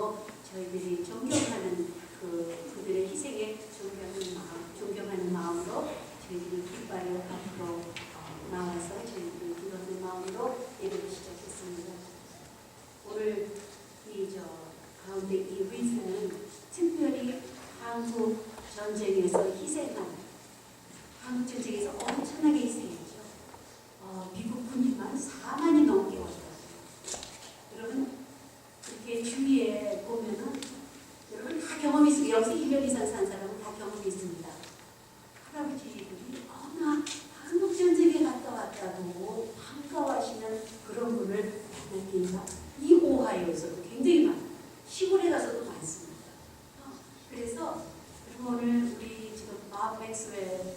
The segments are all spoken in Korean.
마음으로 저희들이 존경하는 그들의 희생에 존경하는 마음으로 저희들이 깃발을 앞으로 나와서 저희들이 기도하는 마음으로 예배를 시작했습니다. 오늘 가운데 이 리스는 특별히 한국 전쟁에서 한국 전쟁에서 엄청나게 희생했죠. 미국 군인만 4만이 넘게 왔어요. 여러분 그렇게 주위에 보면은 여러분 다 경험이 있어요. 여기서 1년 이상 산 사람은 다 경험이 있습니다. 할아버지들이 나 한국 전쟁에 갔다 왔다고 반가워하시는 그런 분을 만나기가 이 오하이오에서도 굉장히 많아요. 시골에 가서도 많습니다. 그래서 오늘 우리 지금 밥 맥스웰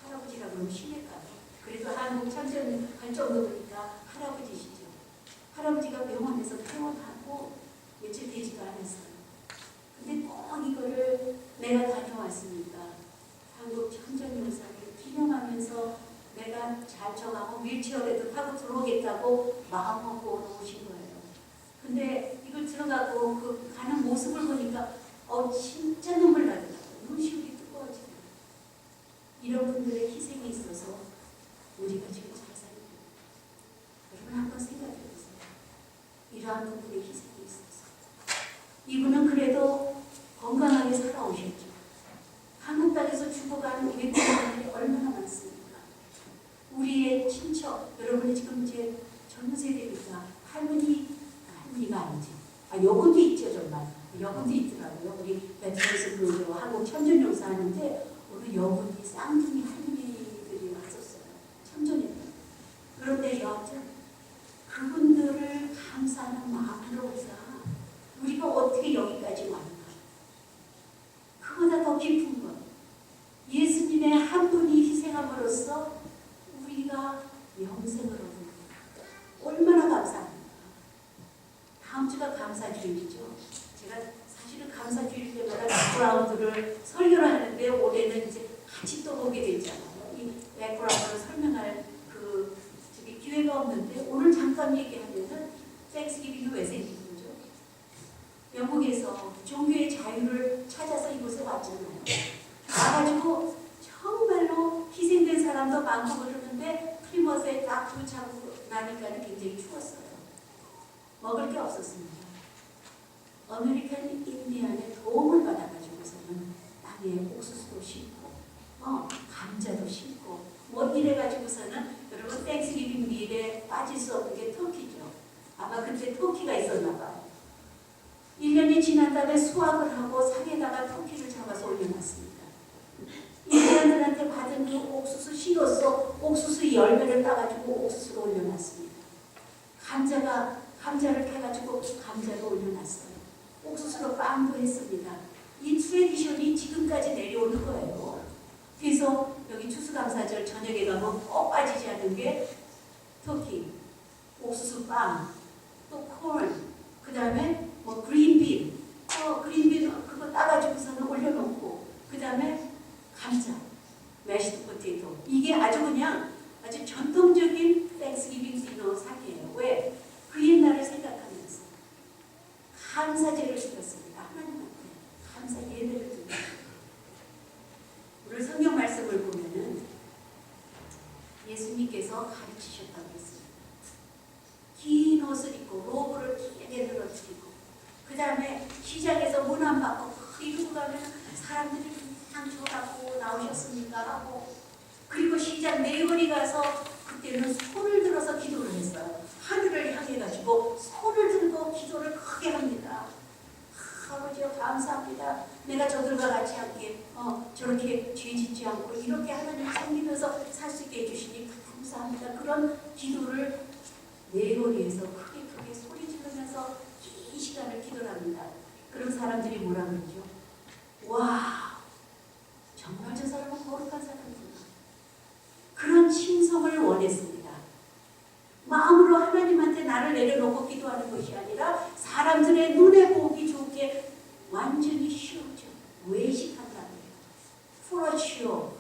할아버지라 그러면 심할까요? 그래도 한국 참전 갈 정도니까 할아버지시죠. 할아버지가 병원에서 퇴원하고 며칠 되지도 않았어요. 근데 꼭 이거를 내가 다녀왔으니까 한국 참전용사를 기념하면서 내가 잘 정하고 휠체어라도 타고 들어오겠다고 마음먹고 오신 거예요. 근데 이걸 들어가고 가는 모습을 보니까 진짜 눈물 나더라고요. 눈시울이 뜨거워지더라고요. 이런 분들의 희생이 있어서 우리가 지금 잘 살고 있어요. 여러분 한번 생각해 보세요. 이러한 분들의 희생이 있어서 이분은 그래도 건강하게 살아오셨죠. 한국 땅에서 죽어가는 우리 국민들이 얼마나 많습니까? 우리의 친척, 여러분이 지금 이제 젊은 세대니까 할머니가 아니지. 여군도 있죠, 정말. 여군도 있더라고요. 우리 베트남에서 한국 참전용사 하는데 우리 여군이 쌍둥이 할머니들이 왔었어요. 참전했다. 그런데 여하튼 그분들을 감사하는 마음으로서 우리가 어떻게 여기까지 왔나? 그보다 더 깊은 것. 예수님의 한 분이 희생함으로써 우리가 영생을 얻는 것. 얼마나 감사합니까? 다음 주가 감사주일이죠. 제가 사실은 감사주일 때마다 백그라운드를 설교를 하는데 올해는 이제 같이 또 보게 되잖아요. 이 백그라운드를 설명할 기회가 없는데 오늘 잠깐 얘기하면은 땡스기빙이 왜 생긴 거죠? 영국에서 종교의 자유를 찾아서 이곳에 왔잖아요. 와가지고 정말로 희생된 사람도 많고 그러는데 프리머스에 딱 도착하고 나니까는 굉장히 추웠어요. 먹을 게 없었습니다. 아메리칸 인디언의 도움을 받아가지고서는 땅에 옥수수도 심고 감자도 심고 이래가지고서는 여러분 땡스기빙 밀에 빠질 수 없는 게 터키죠. 아마 그때 터키가 있었나 봐요. 1년이 지난 다음에 수확을 하고 산에다가 터키를 잡아서 올려놨습니다. 인디언들한테 받은 그 옥수수 씨로서 옥수수 열매를 따가지고 옥수수를 올려놨습니다. 감자를 캐가지고 감자를 올려놨어요. 옥수수로 빵도 했습니다. 이 트레디션이 지금까지 내려오는 거예요. 그래서 여기 추수감사절 저녁에 가면 꼭 빠지지 않는 게 터키, 옥수수 빵, 또 콜, 그 다음에 그린빈, 그린빈 그거 따가지고서는 올려놓고 그 다음에 감자, 매시드 포테이토. 이게 아주 전통적인 땡스기빙 디너 상이에요. 왜? 그 옛날을 생각하면서 감사제를 드렸습니다. 하나님한테 감사 예배를 드립니다. 오늘 성경 말씀을 보면은 예수님께서 가르치셨다고 했습니다. 긴 옷을 입고 로브를 길게 늘어뜨리고 그 다음에 시장에서 문 안 받고 이러고 가면 사람들이 그냥 저라고 나오셨습니까? 하고 그리고 시장 네거리 가서 그때는 손을 들어서 기도를 했어요. 하늘을 향해 가지고 손을 들고 기도를 크게 합니다. 아버지요 감사합니다. 내가 저들과 같이 함께 저렇게 죄 짓지 않고 이렇게 하나님 섬기면서 살 수 있게 해주시니 감사합니다. 그런 기도를 네거리에서 크게 소리 지르면서 긴 시간을 기도를 합니다. 그런 사람들이 뭐라 그러죠? 와 정말 저 사람은 거룩한 사람이구나. 그런 칭송을 원했습니다. 마음으로 하나님한테 나를 내려놓고 기도하는 것이 아니라 사람들의 눈에 보기 좋게 완전히 쉬웠죠. 외식한다는 거예요. 프로치오.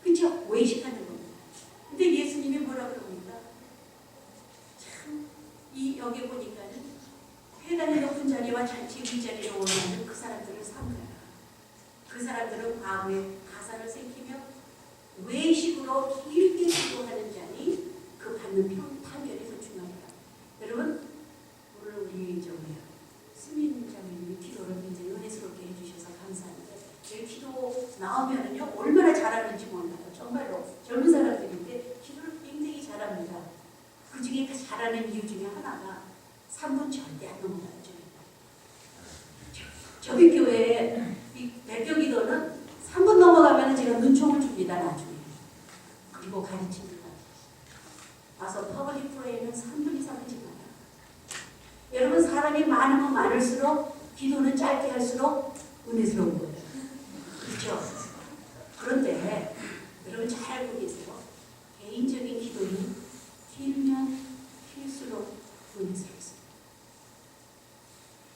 그죠? 외식하는 겁니다. 근데 예수님이 뭐라 그럽니까? 참, 여기 보니까는 대단히 높은 자리와 잔치 윗자리를 원하는 그 사람들을 삼가라. 그 사람들은 과거에 가사를 새기며 외식으로 길게 기도하는 자니 그 받는 판결이 더 중요하다. 여러분, 오늘 우리 수민 자매님이 기도를 굉장히 은혜스럽게 해주셔서 감사합니다. 제 기도 나오면은요 얼마나 잘하는지 몰라요. 정말로 젊은 사람들인데 기도를 굉장히 잘합니다. 그 중에 그 잘하는 이유 중에 하나가 3분 절대 안 넘어가요. 저희 교회에 이 대표 기도는 3분 넘어가면 제가 눈총을 줍니다. 나중에. 그리고 가르칩니다. 와서 퍼블릭 프레이는 3분 이상은 지나요. 여러분, 사람이 많으면 많을수록 기도는 짧게 할수록 은혜스러운 거예요. 그렇죠? 그런데 여러분 잘 알고 계세요. 개인적인 기도는 길면 길수록 은혜스럽습니다.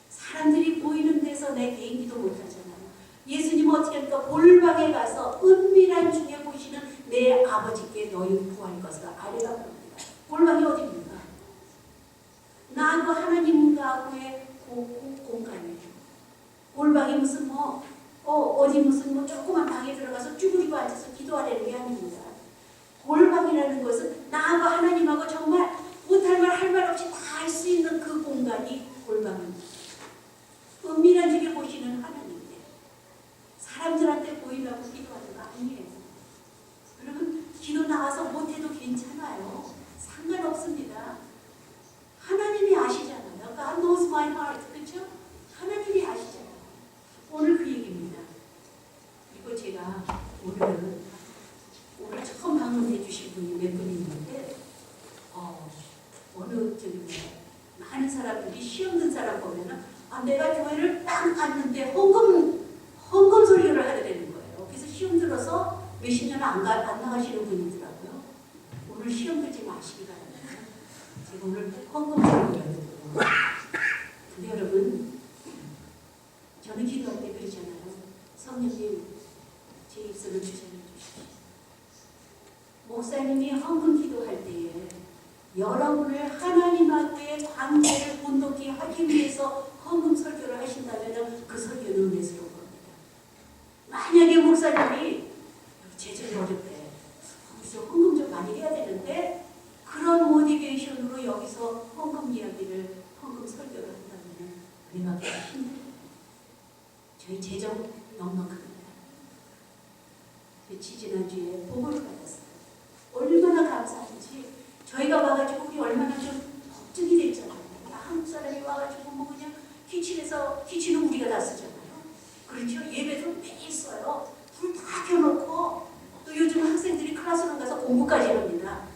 사람들이 보이는 데서 내 개인 기도 못하잖아요. 예수님은 어떻게 합니까? 골방에 가서 은밀한 중에 보시는 내 아버지께 너희 구할 것을 아뢰라 합니다. 골방이 어디입니까? 나하고 하나님과의 공간이에요. 골방이 무슨 어디 무슨 조그만 방에 들어가서 쭈그리고 앉아서 기도하려는 게 아닙니다. 골방이라는 것은 나하고 하나님하고 정말 못할 말 할 말 없이 다 할 수 있는 그 공간이 골방입니다. 은밀한 중에 보시는 하나님께 사람들한테 보이려고 기도하는 거 아니에요. 여러분, 기도 나와서 못해도 괜찮아요. 상관없습니다. 하나님이 아시잖아요. God knows my heart. 그렇죠? 하나님이 아시잖아요. 오늘 그 얘기입니다. 그리고 제가 오늘 처음 방문해 주신 분이 몇 분이 있는데 많은 사람들이 시험 든 사람 보면은 내가 교회를 딱 갔는데 헌금 소리를 하게 되는 거예요. 그래서 시험 들어서 몇십 년 안 나가시는 분이더라고요. 오늘 시험 들지 마시기 바랍니다. 제가 오늘 헌금 소리를 해야 되거든요. 근데 여러분, 저는 기도할 때 그러잖아요. 성령님, 제 입술을 주장해 주십시오. 목사님이 헌금 기도할 때에 여러분을 하나님하고의 관계를 온독히 하기 위해서 헌금 설교를 하신다면 그 설교는 은혜스러운 겁니다. 만약에 목사님이 재정이 어렵대, 여기서 헌금 좀 많이 해야 되는데 그런 모티베이션으로 여기서 헌금 설교를 한다면 우리가 힘들어요. 저희 재정 넉넉합니다. 지난주에 보고를 받았어요. 얼마나 감사한지. 저희가 와가지고 우리 얼마나 좀 걱정이 됐잖아요. 한국 사람이 와가지고 그냥 키친은 우리가 다 쓰잖아요. 그렇죠? 예배도 매일 써요. 불 다 켜놓고 또 요즘 학생들이 클래스룸 가서 공부까지 합니다.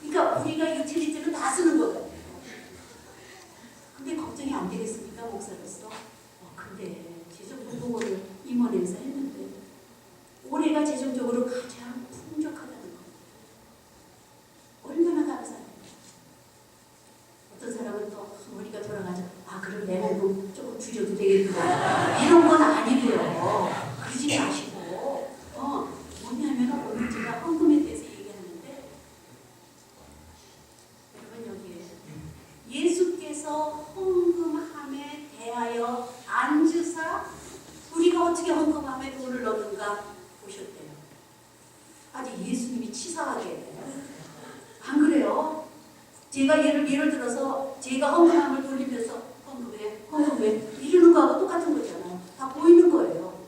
그러니까 우리가 유틸리티를 다 쓰는 것 같아요. 근데 걱정이 안 되겠습니까? 목사로서. 근데 재정부 보고를 임원에서 했는데 올해가 재정적으로 가장 풍족하다는 거. 얼마나 감사해요. 어떤 사람은 또 머리가 돌아가죠. 그럼 내 헌금 조금 줄여도 되겠구나. 이런 건 아니고요. 그러지 마시고 뭐냐면 오늘 제가 헌금에 대해서 얘기하는데 여러분, 여기에 예수께서 헌금함에 대하여 앉으사 우리가 어떻게 헌금함에 돈을 넣는가 보셨대요. 아직 예수님이 치사하게. 안 그래요? 제가 예를 들어서 제가 헌금함을 돌리면서 헌금해 이러는 거하고 똑같은 거잖아요. 다 보이는 거예요.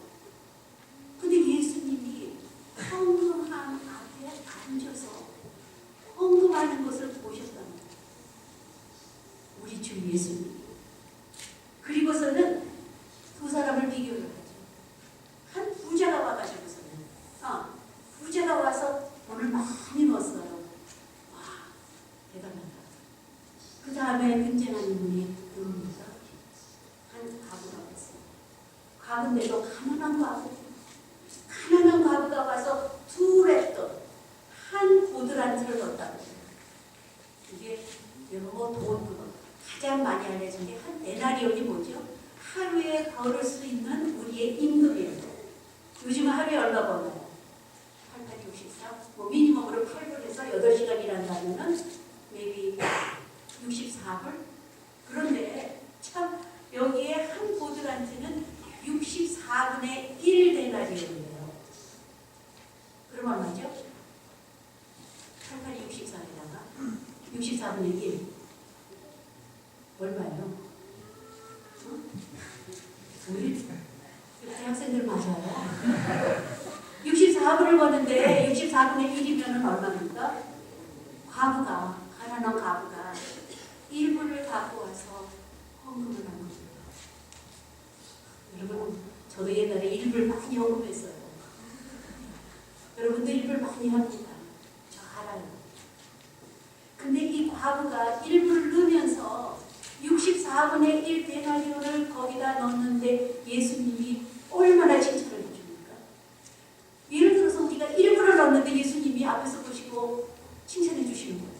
근데 예수님이 헌금함 앞에 앉아서 헌금하는 것을 보셨다는 거예요. 우리 주 예수님. 그리고서는 두 사람을 비교를 하죠. 한 부자가 와가지고서는 부자가 와서 돈을 많이 넣었어요. 대단하다. 그 다음에 굉장한 인물이 누굽니까? 한 과부가 왔어요. 과부인데도 가난한 과부가 와서 두 랩돈, 한 보드란트를 넣었다고. 이게 돈 가장 많이 알려진 게 한 데나리온이 뭐죠? 하루에 벌을 수 있는 우리의 임금이에요. 요즘은 하루에 얼마 버나요? 8864. 미니멈으로 8불에서 8시간 일한다면은 maybe 64불? 그런데 참 우리 대학생들 맞아요. 64불을 버는데 64분의 1이면 얼마입니까? 가난한 과부가 1불을 갖고 와서 헌금을 한 겁니다. 여러분, 저도 옛날에 1불 많이 헌금했어요. 여러분도 1불 많이 합니다. 저 알아요. 근데 이 과부가 1불을 넣으면서 64분의 1 데나리온을 거기다 넣었는데 예수님이 얼마나 칭찬을 해줍니까? 예를 들어서 우리가 1불을 넣었는데 예수님이 앞에서 보시고 칭찬해 주시는 거예요.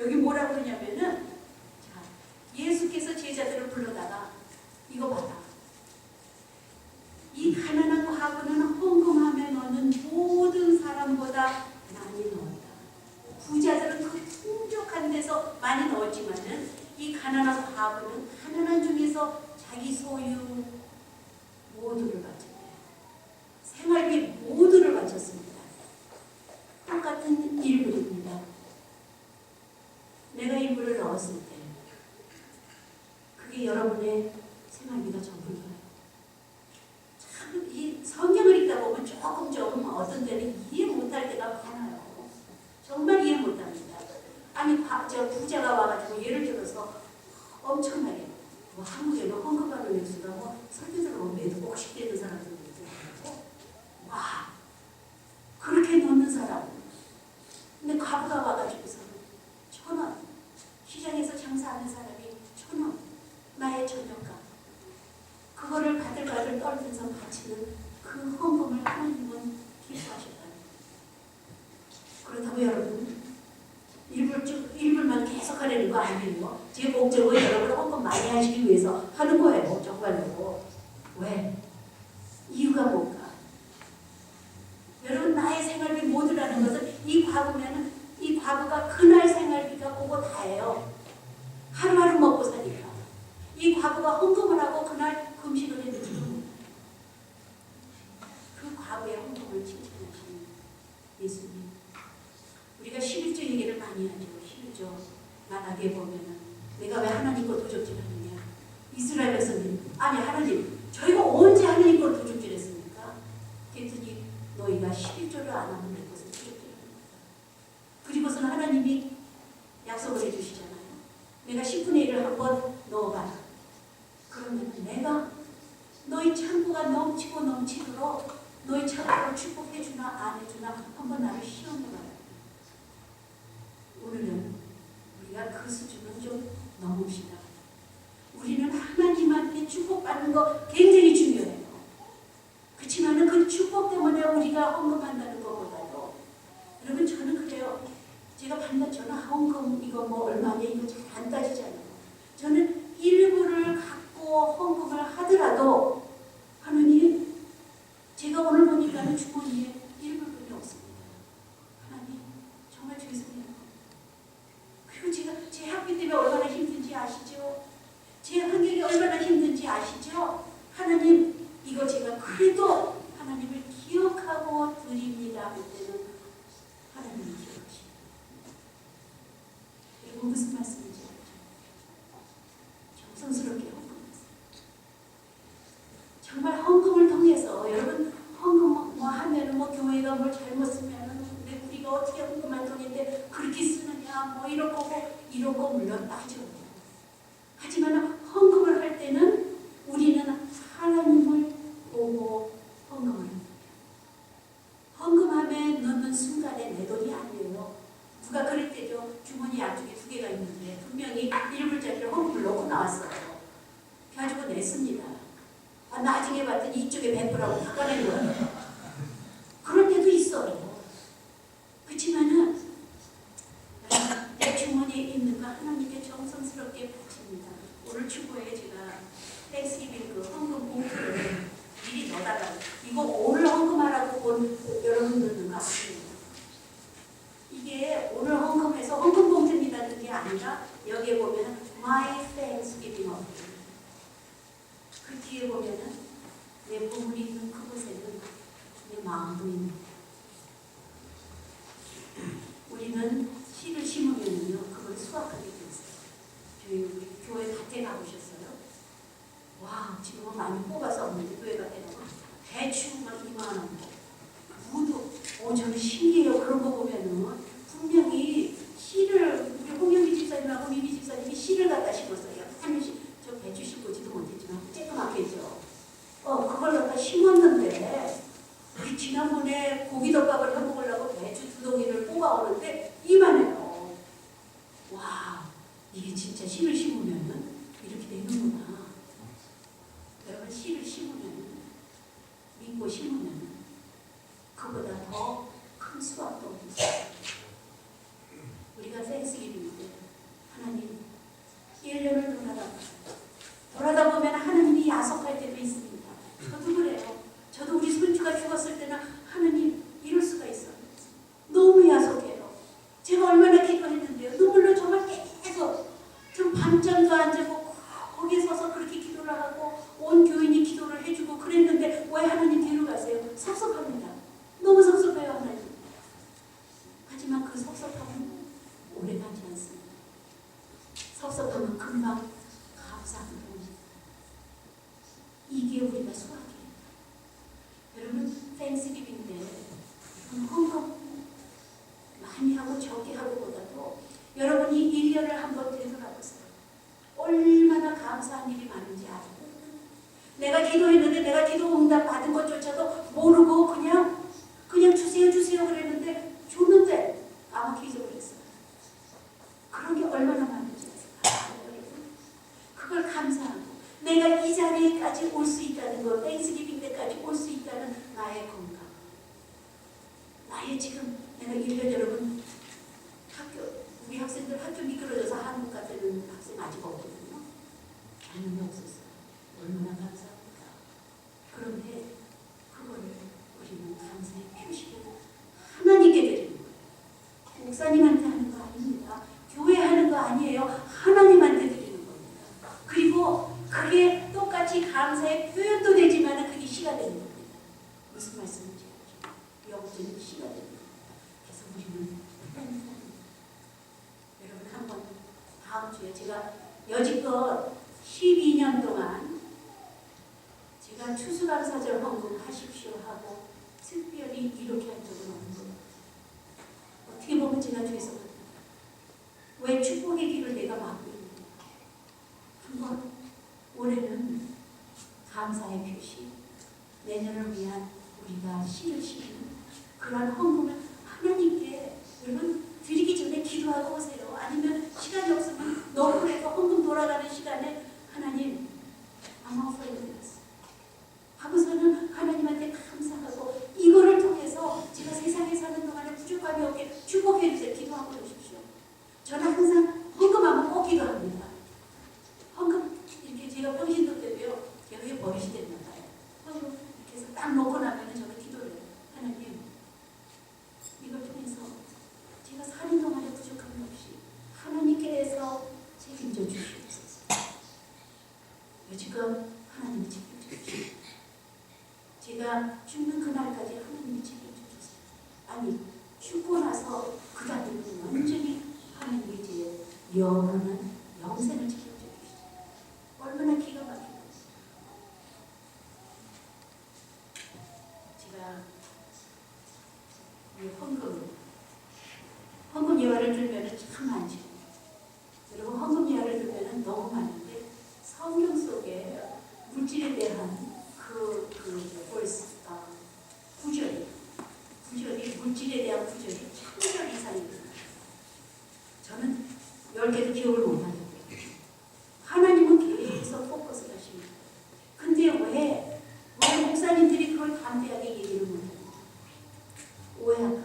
여기 뭐라고 그러냐면은, 자, 예수께서 제자들을 불러다가 이거 받아. 이 가난한 과부는 헌금하며 너는 모든 사람보다 많이 넣었다. 부자들은 그 풍족한 데서 많이 넣었지만은 이 가난한 과부는 가난한 중에서 자기 소유 모두를 바쳤네. 생활비 모두를 바쳤습니다. 똑같은 1불입니다. 내가 1불을 넣었을 때 그게 여러분의 생활비가 전부인가요? 참, 이 성경을 읽다 보면 조금 좀 어떤 때는 이해 못할 때가 많아요. 정말 이해 못합니다. 아니, 저 부자가 와가지고 예를 들어서 엄청나게 뭐 한국에는 헌금하는 횟수가 뭐 설교자가 뭐 매도 50대 되는 사람들도 있고, 와, 그렇게 넣는 사람. 근데 과부가 와가지고서는 1,000원, 시장에서 장사하는 사람이 1,000원, 나의 저녁값, 그거를 바들바들 떨면서 바치는 그 헌금을 하나님은 기뻐하셨다. 그렇다고 여러분, 1불만 계속 하려는 거 아니에요. 제 목적은 여러분 헌금 많이 하시기 위해서 하는 거예요. 정말로. 왜? 이유가 뭘까? 여러분, 나의 생활비 모두라는 것은 이 과부가 그날 생활비가 그거 다예요. 하루하루 먹고 사니까. 이 과부가 헌금을 하고 그날 금식을 했는지 모릅니다. 그 과부의 헌금을 칭찬하시는 예수님. 우리가 11조 얘기를 많이 하죠. 11조 만하게 보면은 내가 왜 하나님 거 도적질하느냐. 이스라엘 백성님, 아니 하나님, 저희가 언제 하나님 걸 도적질했습니까? 그랬더니 너희가 11조를 안 하면 내 것을 도적질합니다. 그리고서는 하나님이 약속을 해주시잖아요. 내가 10분의 1을 한번 넣어봐라. 그러면 내가 너희 창고가 넘치고 넘치도록 너희 창고를 축복해주나 안 해주나 한번 나를 시험해봐라. 오늘은 우리가 그 수준은 좀 넘읍시다. 우리는 하나님한테 축복받는 거 굉장히 중요해요. 그렇지만 그 축복 때문에 우리가 헌금한다는 것보다도, 여러분, 저는 그래요. 저는 헌금 이거 뭐 얼마냐 이거 잘 안 따지잖아요. 저는 일부를 갖고 헌금을 하더라도 하나님, 제가 오늘 보니까는 주머니에 1불뿐이 없습니다. 하나님, 정말 죄송해요. 그리고 제 학비 때문에 얼마나 힘든지 아시죠? 제 환경이 얼마나 힘든지 아시죠? 하나님, 이거 제가 그래도 하나님을 기억하고 드립니다 할 때는 하나님을 기억하십니다. 여러분, 무슨 말씀인지 알죠? 정성스럽게 헌금하세요. 정말 헌금을 통해서, 여러분, 헌금 뭐 하면은 뭐 교회가 뭘 잘못 쓰면은 우리가 어떻게 헌금한 돈인데 그렇게 쓰느냐 뭐 이런 거 물론 따져요. 하지만 헌금을 할 때는 우리는 하나님을 보고 헌금을 합니다. 헌금함에 넣는 순간에 내 돈이 아니에요. 누가 그랬대죠. 주머니 양쪽에 2개가 있는데 분명히 1불짜리를 헌금을 넣고 나왔어요. 가지고 냈습니다. 나중에 봤더니 이쪽에 100불하고 바꿔낸 거예요. 그럴 때도 있어요. 그렇지만은 내 주머니에 있는 거 하나님께 정성스럽게 바칩니다. 오늘 축구에 제가 땡스기빙 그 헌금 봉투를 미리 넣어달라고. 이거 오늘 헌금하라고 본 여러분 넣는 거 아닙니다. 이게 오늘 헌금해서 헌금 봉투입니다는 게 아니라 여기에 보면 My Thanksgiving offering. 그 뒤에 보면은 내 보물이 있는 그곳에는 내 마음도 있는 거예요. 우리는 씨를 심으면요 그걸 수확하게 돼 있어요. 저희 교회 밭에 가보셨어요? 와, 지금은 많이 뽑아서 없는데 교회가 되는 거. 대충 막 2만 원. 무도, 저는 신기해요. 그런 거 보면은 분명히 씨를 우리 홍영기 집사님하고 미미 집사님이 씨를 갖다 심었어요. 한 시, 저 배추 심고지도 못했지만 쬐끄맣겠죠. 그걸 갖다 심었는데 우리 지난번에 고기덮밥을 해 먹으려고 배추 2덩이를 뽑아오는데 이만해요. 와, 이게 진짜 씨를 심으면은 이렇게 되는구나. 여러분 씨를 심으면은 믿고 심으면은 그보다 더 큰 수확도 없어요. 우리가 땡스기빙 때 하나님 1년을 돌아다 보면 하나님이 야속할 때도 있습니다. 저도 그래요. 저도 우리 손주가 죽었을 때는 하나님 이럴 수가 있어요. 너무 야속해요. 제가 얼마나 기도했는데요. 눈물로 정말 계속 좀 밤잠도 안 자고 거기에 서서 그렇게 기도를 하고 온 교인이 기도를 해주고 그랬는데 왜 하나님 뒤로 가세요? 섭섭합니다. 너무 섭섭해요 하나님. 하지만 그 섭섭함은 오래가지 않습니다. 섭섭함은 금방 감사하는 겁니다. 이게 우리가 수학이에요. 여러분 땡스기빙 때 헌금 많이 하고 적게 하고보다도 여러분이 1년을 한번 되돌아보세요. 얼마나 감사한 일이 많은지 알고 내가 기도했는데 내가 기도 응답 받은 것조차도 모르고 그냥 주세요 그랬는데 줬는데 까맣게 잊어버렸어요. 그런 게 얼마나 많은지 아세요? 그걸 감사하고 내가 이 자리에까지 올 수 있다는 것, 땡스기빙 때까지 올 수 있다는 나의 건강, 나의 지금 내가 1년 여러분 우리 학생들 학교 미끄러져서 한국 갔다는 학생 아직 없거든요. 당연히 없었어요. 얼마나 감사합니까? 그런데 그거를 우리는 감사의 표시를 하나님께 드리는 거예요. 목사님한테 하는 거 아닙니다. 교회 하는 거 아니에요. 하나님한테 드리는 겁니다. 그리고 그게 똑같이 감사의 표현도 되지만 그게 시가 되는 겁니다. 무슨 말씀인지 알죠? 영적인 시가 됩니다. 그래서 우리는 여러분 한번 다음 주에 제가 여지껏 12년 동안 제가 추수감사절 헌금 하십시오 하고 특별히 이렇게 한 적은 없는 겁니다. 어떻게 보면 제가 죄송합니다. 왜 축복의 길을 내가 막고 있는가? 한번 올해는 감사의 표시, 내년을 위한 우리가 씨를 심는 그러한 헌금을 하나님께 여러분 드리기 전에 기도하고 오세요. 아니면 시간이 없으면 너무해도 헌금 돌아가는 시간에 하나님 아마 프렌드였어 하고서는 하나님한테 감사하고 이거를 통해서 제가 세상에 사는 동안에 부족함이 없게 축복해 주세요. 기도하고 오십시오. 저는 항상 헌금하면 꼭 기도합니다. 헌금 이렇게 제가 평신도 때도요. 제가 왜 버릇이 됐나 봐요. 헌금 이렇게 해서 딱 놓고 나면 저는 기도를 해요. 하나님 이걸 통해서 제가 사는 동안에 부족함이 없이 하나님께서 책임져 주시옵소서. 지금 하나님이 책임져 주시옵소서. 제가 죽는 그날까지 하나님이 책임져 주세요. 아니 죽고 나서 그 다음에는 완전히 하나님이 제 영원한 영생을 책임져 주시죠. 얼마나 기가 막히고 제가 이 헌금 예화를 들면 참 많죠. 여러분 헌금 예화를 들면 너무 많은데 성경 속에 물질에 대한 구절이 물질에 대한 구절이 1000절 이상입니다. 저는 10개도 기억을 못하죠. 하나님은 계속 포커스 하십니다. 근데 왜 목사님들이 그걸 담대하게 얘기를 못합니까? 오해할까 봐.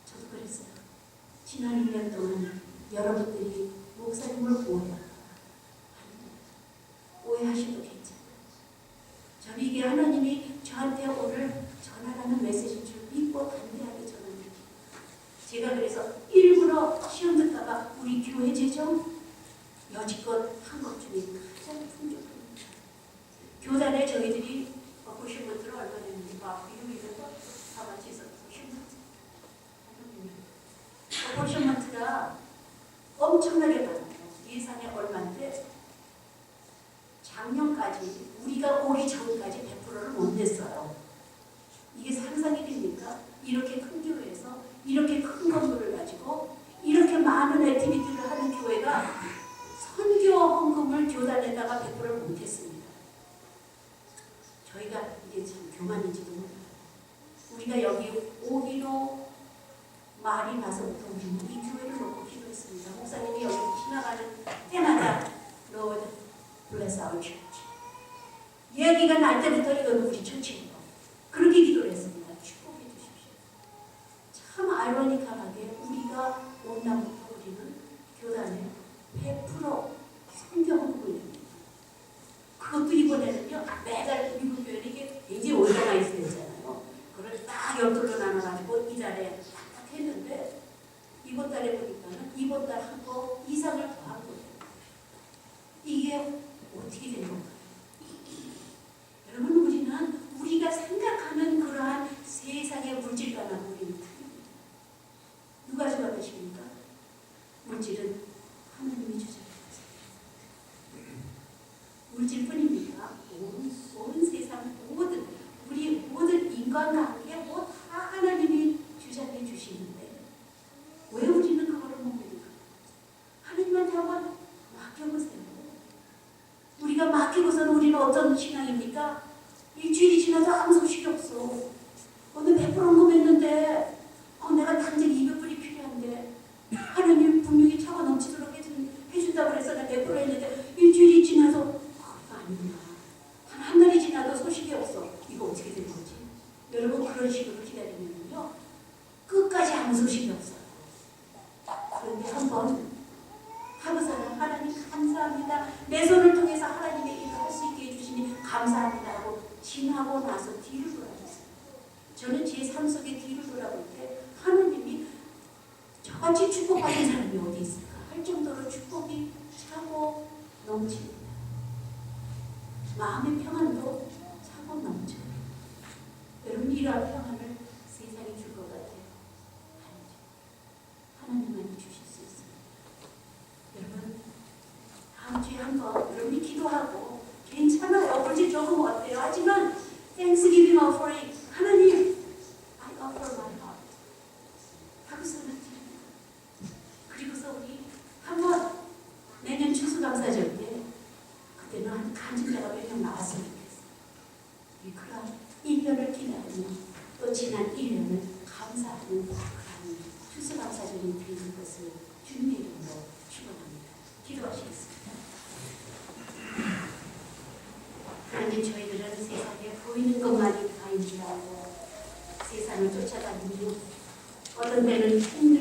저도 그랬어요. 지난 1년 동안 여러분들이 목사님을 오해할까 봐. 오해하셔도 괜찮아요. 저는 이게 하나님이 저한테 오늘 전하라는 메시지인 줄 믿고 담대하게 전합니다. 제가 그래서 일부러 시험 듣다가 우리 교회 재정 여지껏 한 것 중에 가장 풍족합니다. 교단에 저희들이 보신 분들은 얼마 됐는지 비교해서 다 같이 있어서 어포션먼트가 엄청나게 많아요. 예산이 얼마인데 작년까지 전까지 우리가 오기 전까지 100%를 못 냈어요. 이게 상상이 됩니까? 이렇게 큰 교회에서 이렇게 큰 건물을 가지고 이렇게 많은 액티비티를 하는 교회가 선교 헌금을 교단에다가 100%를 못했습니다. 저희가 이게 참 교만인지도 몰라요. 우리가 여기 오기로 말이 나서부터 우리는 이 교회를 놓고 기도했습니다. 목사님이 여기 지나가는 때마다 Lord, bless our church. 이야기가 날 때부터 이건 우리 처치예요. 그렇게 기도를 했습니다. 축복해 주십시오. 참 아이러니컬하게 우리가 온 날부터 우리는 교단에 100% 선교 헌금을 냅니다. 그것도 이번에는요, 매달 미국 교회는 이게 굉장히 오르가나이즈되잖아요. 그걸 딱 옆돌로 나눠가지고 이달에 딱 했는데 이번 달에 보니까는 이번 달 한 거 이상을 더 한 거예요. 이게 어떻게 된 건가요? 여러분, 우리는 우리가 생각하는 그러한 세상의 물질과는 우리는 틀립니다. 누가 좋아하십니까? 물질은 하나님이 주셨습니다. 물질뿐입니까? 온 세상 모든 우리 모든 인간관계 뭐 다 하나님이 주장해 주시는데 왜 우리는 그거를 못 믿을까? 하나님한테 한번 맡겨보세요. 우리가 맡기고서는 우리는 어떤 신앙입니까? 일주일이 지나도 아무 소식이 없어. 오늘 100% 헌금했는데 내가 당장 200불이 필요한데 하나님 분명히 차가 넘치도록 해준다고 그래서 내가 100% 했는데 일주일이 지나도 이거 아니구나. 한 달이 지나도 소식이 없어. 이거 어떻게 된 거지? 여러분, 그런 식으로 기다리면요 끝까지 아무 소식이 없어요. 그런데 한번 하고서는 하나님 감사합니다. 내 손을 통해서 하나님의 일을 할 수 있게 해주시니 감사합니다 하고 지나고 나서 뒤를 돌아봤어요. 저는 제 삶 속에 뒤를 돌아볼 때 하나님이 저같이 축복받는 사람이 어디 있을까 할 정도로 축복이 차고 넘칩니다. 마음의 평안도 차고 넘쳐요. 여러분, 이러한 평안을 세상이 줄 것 같아요? 아니죠. 하나님만이 주실 수 있습니다. 여러분, 다음 주에 한번 여러분이 기도하고 괜찮아요. 물질 조금 어때요? 하지만 Thanksgiving offering 하나님 I offer my heart 하고서는 드립니다. 그리고서 우리 한번 내년 추수감사절 때 그때는 한 간증자가 몇 명 나왔으면 좋겠어요. 우리 그런 1년을 기다리며 또 지난 1년을 감사하는 그런 추수감사절이 되는 것을 주님의 이름으로 축원합니다. 기도하시겠습니다. 하나님, 저희들은 세상에 보이는 것만이 다인 줄 알고 세상을 쫓아다니며 어떤 때는 힘들